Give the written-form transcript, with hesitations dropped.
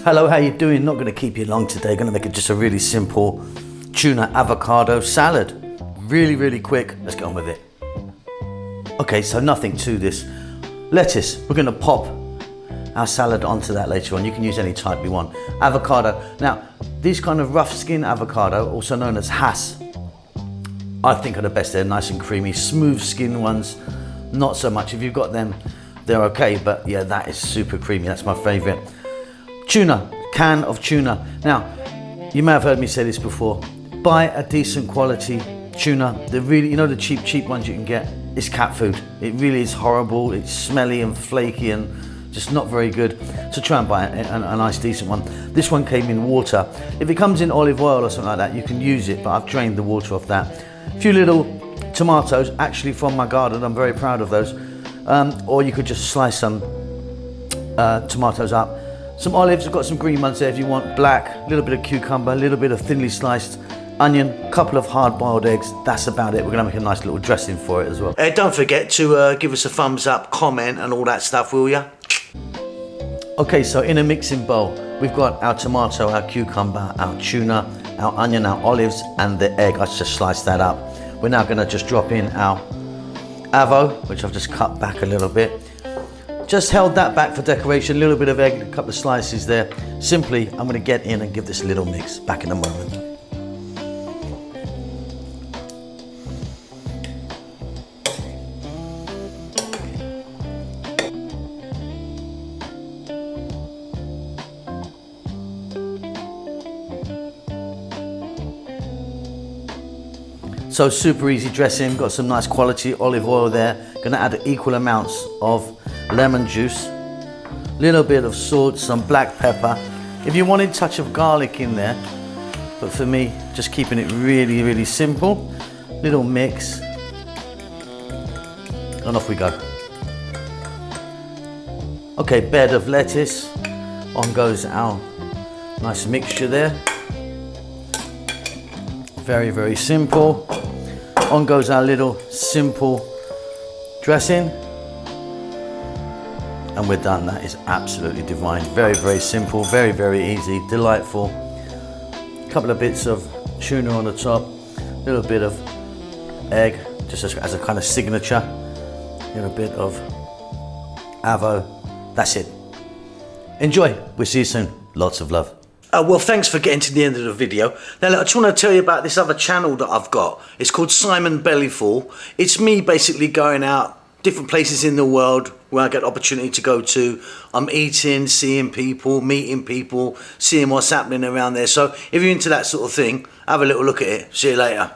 Hello, how you doing? Not going to keep you long today. Going to make it just a really simple tuna avocado salad. Really quick. Let's get on with it. Okay, so nothing to this. Lettuce. We're going to pop our salad onto that later on. You can use any type you want. Avocado. Now, these kind of rough skin avocado, also known as Hass, I think are the best. They're nice and creamy. Smooth skin ones, not so much. If you've got them, they're okay. But yeah, that is super creamy. That's my favorite. Tuna, can of tuna. Now, you may have heard me say this before. Buy a decent quality tuna. They're really, you know, the cheap ones you can get. It's cat food. It really is horrible. It's smelly and flaky and just not very good. So try and buy a nice decent one. This one came in water. If it comes in olive oil or something like that, you can use it, but I've drained the water off that. A few little tomatoes, actually from my garden. I'm very proud of those. Or you could just slice some tomatoes up. Some olives, I've got some green ones there if you want, black, a little bit of cucumber, a little bit of thinly sliced onion, a couple of hard-boiled eggs. That's about it. We're gonna make a nice little dressing for it as well. Don't forget to give us a thumbs up, comment and all that stuff, will ya? Okay, so in a mixing bowl, we've got our tomato, our cucumber, our tuna, our onion, our olives, and the egg. I just sliced that up. We're now gonna just drop in our avo, which I've just cut back a little bit. Just held that back for decoration, a little bit of egg, a couple of slices there. Simply, I'm gonna get in and give this a little mix. Back in a moment. So super easy dressing, got some nice quality olive oil there. Gonna add equal amounts of lemon juice, little bit of salt, some black pepper. If you wanted a touch of garlic in there, but for me, just keeping it really simple. Little mix, and off we go. Okay, bed of lettuce. On goes our nice mixture there. Very simple. On goes our little simple dressing. And we're done. That is absolutely divine. Very simple, very easy, delightful. A couple of bits of tuna on the top, a little bit of egg, just as a kind of signature. A little bit of avo. That's it. Enjoy. We'll see you soon. Lots of love. Well, thanks for getting to the end of the video. Now, look, I just want to tell you about this other channel that I've got. It's called Simon Bellyful. It's me basically going out different places in the world where I get opportunity to go to. I'm eating, seeing people, meeting people, seeing what's happening around there. So if you're into that sort of thing, have a little look at it. See you later.